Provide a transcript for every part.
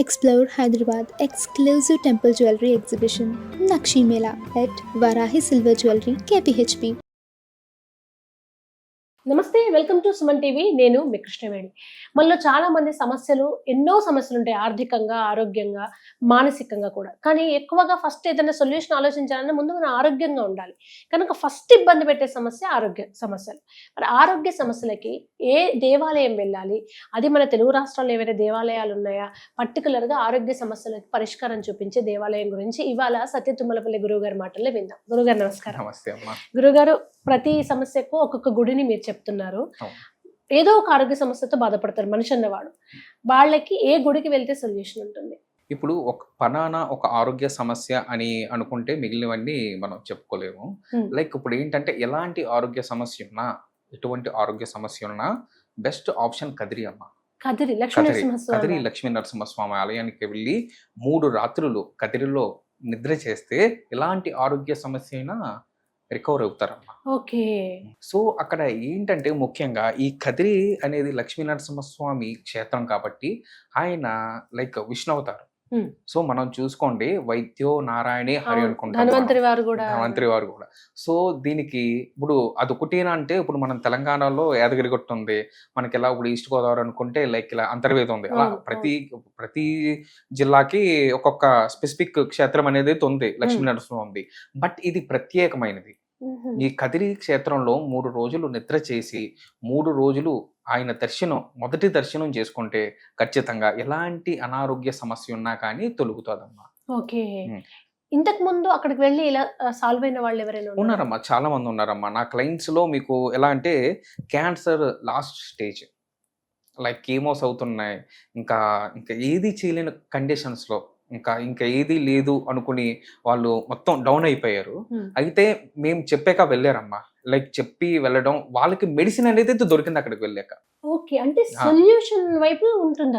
Explore Hyderabad exclusive temple jewelry exhibition Nakshi Mela at Varahi Silver Jewelry KPHP. నమస్తే, welcome to Suman TV. నేను మీ కృష్ణవేణి. మనలో చాలా మంది ఎన్నో సమస్యలు ఉంటాయి, ఆర్థికంగా, ఆరోగ్యంగా, మానసికంగా కూడా. కానీ ఎక్కువగా ఫస్ట్ ఏదైనా సొల్యూషన్ ఆలోచించాలన్నా ముందు మనం ఆరోగ్యంగా ఉండాలి. కనుక ఫస్ట్ ఇబ్బంది పెట్టే సమస్య ఆరోగ్య సమస్యలు. మరి ఆరోగ్య సమస్యలకి ఏ దేవాలయం వెళ్ళాలి, అది మన తెలుగు రాష్ట్రాల్లో ఏవైనా దేవాలయాలు ఉన్నాయా, పర్టికులర్గా ఆరోగ్య సమస్యలకు పరిష్కారం చూపించే దేవాలయం గురించి ఇవాళ సత్య తుమ్మలపల్లి గురువు గారి మాటల్లో విందాం. గురుగారు నమస్కారం. నమస్తే అమ్మా. గురుగారు, ప్రతి సమస్యకు ఒక్కొక్క గుడిని మీరు చెప్తున్నారు. ఏదో ఒక ఆరోగ్య సమస్యతో బాధపడతారు మనిషి అన్నవాడు. వాళ్ళకి ఏ గుడికి వెళ్తే సొల్యూషన్ ఉంటుంది? ఇప్పుడు ఒక ఆరోగ్య సమస్య అని అనుకుంటే మిగిలినవన్నీ మనం చెప్పుకోలేము. లైక్ ఇప్పుడు ఏంటంటే ఎలాంటి ఆరోగ్య సమస్య ఉన్నా, ఎటువంటి ఆరోగ్య సమస్య ఉన్నా బెస్ట్ ఆప్షన్ కదిరి అమ్మ. కదిరి లక్ష్మీ నరసింహస్వామి ఆలయానికి వెళ్ళి 3 రాత్రులు కదిరిలో నిద్ర చేస్తే ఎలాంటి ఆరోగ్య సమస్య అయినా రికవర్ అవుతారమ్మా. ఓకే. సో అక్కడ ఏంటంటే ముఖ్యంగా ఈ కదిరి అనేది లక్ష్మీ నరసింహస్వామి క్షేత్రం కాబట్టి ఆయన లైక్ విష్ణు అవతారం. సో మనం చూసుకోండి, వైద్యో నారాయణే హరి అనుకుంటాం, ధన్వంతరి వారు కూడా. సో దీనికి ఇప్పుడు అదొకటేనా అంటే, ఇప్పుడు మనం తెలంగాణలో యాదగిరిగుట్ట ఉంది, మనకి ఎలా ఇప్పుడు ఈస్ట్ గోదావరి అనుకుంటే లైక్ ఇలా అంతర్వేది ఉంది. అలా ప్రతి జిల్లాకి ఒక్కొక్క స్పెసిఫిక్ క్షేత్రం అనేది ఉంది, లక్ష్మీ నరసింహస్వామి. బట్ ఇది ప్రత్యేకమైనది. ఈ కదిరి క్షేత్రంలో 3 రోజులు నిద్ర చేసి 3 రోజులు ఆయన మొదటి దర్శనం చేసుకుంటే ఖచ్చితంగా ఎలాంటి అనారోగ్య సమస్య ఉన్నా కానీ తొలుగుతుందమ్మా. ఓకే. ఇంతకు ముందు అక్కడికి వెళ్ళి ఇలా సాల్వ్ అయిన వాళ్ళు ఎవరైనా ఉన్నారమ్మా? చాలా మంది ఉన్నారమ్మా. నా క్లయింట్స్ లో మీకు ఎలా అంటే cancer last stage, like chemos అవుతున్నాయి, ఇంకా ఏది చేయలేని కండిషన్స్ లో, ఇంకా ఏది లేదు అనుకుని వాళ్ళు మొత్తం డౌన్ అయిపోయారు. అయితే మేము చెప్పాక వెళ్ళారమ్మా. లైక్ చెప్పి వెళ్ళడం, వాళ్ళకి మెడిసిన్ అనేది దొరికింది అక్కడికి వెళ్ళాక. ఓకే, అంటే సొల్యూషన్ వైపు ఉంటుంది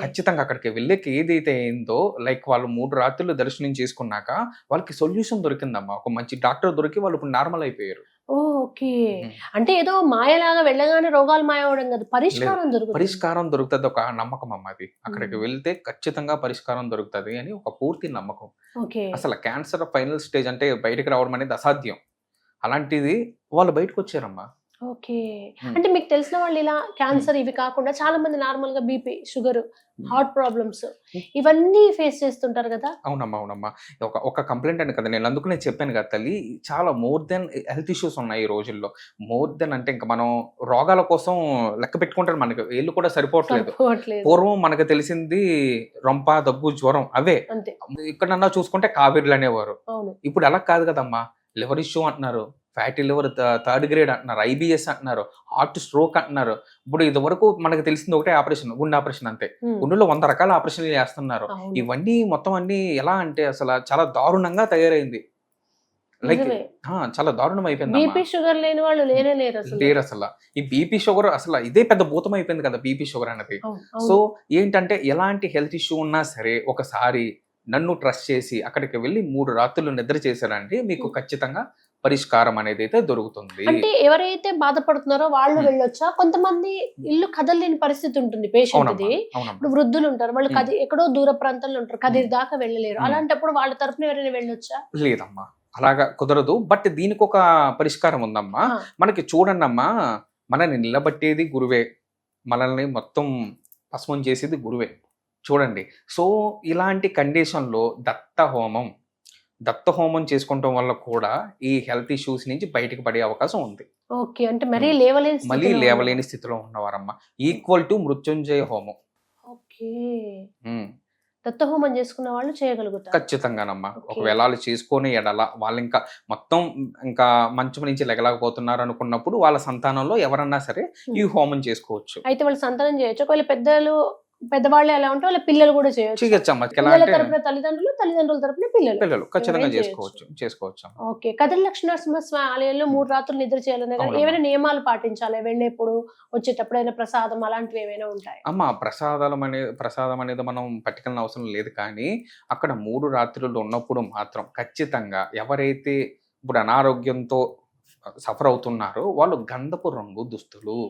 ఖచ్చితంగా. అక్కడికి వెళ్ళాక ఏదైతే అయిందో, లైక్ వాళ్ళు 3 రాత్రులు దర్శనం చేసుకున్నాక వాళ్ళకి సొల్యూషన్ దొరికిందమ్మా. ఒక మంచి డాక్టర్ దొరికి వాళ్ళు ఇప్పుడు నార్మల్ అయిపోయారు. ఓకే. అంటే ఏదో మాయలాగా వెళ్ళగానే రోగాలు మాయ అవడం కాదు, పరిష్కారం దొరుకుతుంది. ఒక నమ్మకం అమ్మ అది. అక్కడికి వెళ్తే ఖచ్చితంగా పరిష్కారం దొరుకుతుంది అని ఒక పూర్తి నమ్మకం. అసలు క్యాన్సర్ ఫైనల్ స్టేజ్ అంటే బయటకు రావడం అనేది అసాధ్యం. అలాంటిది వాళ్ళు బయటకు వచ్చారమ్మా. ఓకే. అంటే మీకు తెలిసిన వాళ్ళు ఇలా క్యాన్సర్ ఇవి కాకుండా చాలా మంది నార్మల్ గా బీపీ, షుగర్, హార్ట్ ప్రాబ్లమ్స్ ఇవన్నీ ఫేస్ చేస్తుంటారు కదా? అవునమ్మా. ఒక కంప్లైంట్ అని కదా, నేను అందుకునే చెప్పాను కదా తల్లి, చాలా మోర్ దెన్ హెల్త్ ఇష్యూస్ ఉన్నాయి ఈ రోజుల్లో. మోర్ దెన్ అంటే ఇంకా మనం రోగాల కోసం లెక్క పెట్టుకుంటారు, మనకి ఏళ్ళు కూడా సరిపోవట్లేదు. పూర్వం మనకు తెలిసింది రొంప, దగ్గు, జ్వరం అవే. ఇక్కడన్నా చూసుకుంటే కావిర్లు అనేవారు. ఇప్పుడు అలా కాదు కదమ్మా. లివర్ ఇష్యూ అంటున్నారు, ఫ్యాటీ లివర్ 3rd గ్రేడ్ అంటున్నారు, IBS అంటున్నారు, హార్ట్ స్ట్రోక్ అంటున్నారు. ఇప్పుడు ఇది వరకు మనకు తెలిసింది ఒకటే ఆపరేషన్, గుండె ఆపరేషన్ అంతే. గుండెలో 100 రకాల ఆపరేషన్లు చేస్తున్నారు. ఇవన్నీ మొత్తం అన్ని ఎలా అంటే అసలు చాలా దారుణంగా తయారైంది. లైక్ చాలా దారుణం అయిపోయింది. లేరు అసలు. ఈ బీపీ షుగర్ అసలు ఇదే పెద్ద భూతం అయిపోయింది కదా, బీపీ షుగర్ అనేది. సో ఏంటంటే ఎలాంటి హెల్త్ ఇష్యూ ఉన్నా సరే ఒకసారి నన్ను ట్రస్ట్ చేసి అక్కడికి వెళ్ళి 3 రాత్రులు నిద్ర చేశారంటే మీకు ఖచ్చితంగా పరిష్కారం అనేది అయితే దొరుకుతుంది. అంటే ఎవరైతే బాధపడుతున్నారో వాళ్ళు వెళ్ళొచ్చా? కొంతమంది ఇల్లు కదలలేని పరిస్థితి ఉంటుంది పేషెంట్. ఇప్పుడు వృద్ధులు ఉంటారు, వాళ్ళు ఎక్కడో దూర ప్రాంతాల్లో ఉంటారు, కదిరి దాకా వెళ్ళలేరు. అలాంటప్పుడు వాళ్ళ తరఫున ఎవరైనా వెళ్ళొచ్చా? లేదమ్మా, అలాగా కుదరదు. బట్ దీనికి ఒక పరిష్కారం ఉందమ్మా. మనకి చూడండి అమ్మా, మనల్ని నిలబట్టేది గురువే, మనల్ని మొత్తం భస్మం చేసేది గురువే. చూడండి, సో ఇలాంటి కండిషన్లో దత్త హోమం చేసుకోవడం వల్ల కూడా ఈ హెల్త్ ఇష్యూస్ నుంచి బయటకు పడే అవకాశం ఉంది. ఓకే. అంటే మళ్ళీ లేవలేని స్థితిలో ఉన్నవారమ్మా, ఈక్వల్ టు మృత్యుంజయ హోమం. ఓకే. దత్త హోమం చేసుకున్న వాళ్ళు చేయగలుగుతారు ఖచ్చితంగానమ్మా. ఒకవేళ వాళ్ళు చేసుకునే ఎడల వాళ్ళు ఇంకా మంచం నుంచి లెగలేకపోతున్నారు అనుకున్నప్పుడు వాళ్ళ సంతానంలో ఎవరన్నా సరే ఈ హోమం చేసుకోవచ్చు. అయితే వాళ్ళు సంతానం చేయొచ్చు. ఒకవేళ పెద్దవాళ్ళు ఎలా ఉంటే వాళ్ళ పిల్లలు కూడా చేయొచ్చు. తల్లిదండ్రుల తరపున పిల్లలు ఖచ్చితంగా చేసుకోవచ్చు. ఓకే. కదిరి లక్ష్మీ నరసింహస్వామి ఆలయంలో 3 రాత్రులు నిద్ర చేయాలనే ఏమైనా నియమాలు పాటించాలి? వెళ్ళేప్పుడు, వచ్చేటప్పుడు ఏమైనా ప్రసాదం అలాంటివి ఏమైనా ఉంటాయి? అమ్మా, ప్రసాదం అనేది మనం పట్టుకెళ్ళిన అవసరం లేదు. కానీ అక్కడ 3 రాత్రులు ఉన్నప్పుడు మాత్రం ఖచ్చితంగా ఎవరైతే ఇప్పుడు అనారోగ్యంతో సఫర్ అవుతున్నారో వాళ్ళు గంధపు రంగు దుస్తులు,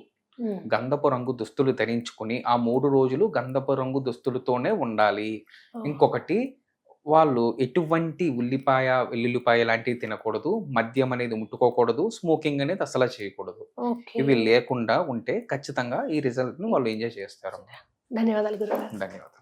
గంధపు రంగు దుస్తులు ధరించుకుని ఆ 3 రోజులు గంధపు రంగు దుస్తులతోనే ఉండాలి. ఇంకొకటి వాళ్ళు ఎటువంటి ఉల్లిపాయ, వెల్లుల్లిపాయ లాంటివి తినకూడదు. మద్యం అనేది ముట్టుకోకూడదు. స్మోకింగ్ అనేది అసలు చేయకూడదు. ఓకే. ఇవి లేకుండా ఉంటే ఖచ్చితంగా ఈ రిజల్ట్‌ని వాళ్ళు ఎంజాయ్ చేస్తారు. ధన్యవాదాలు గురుగారు. ధన్యవాదాలు.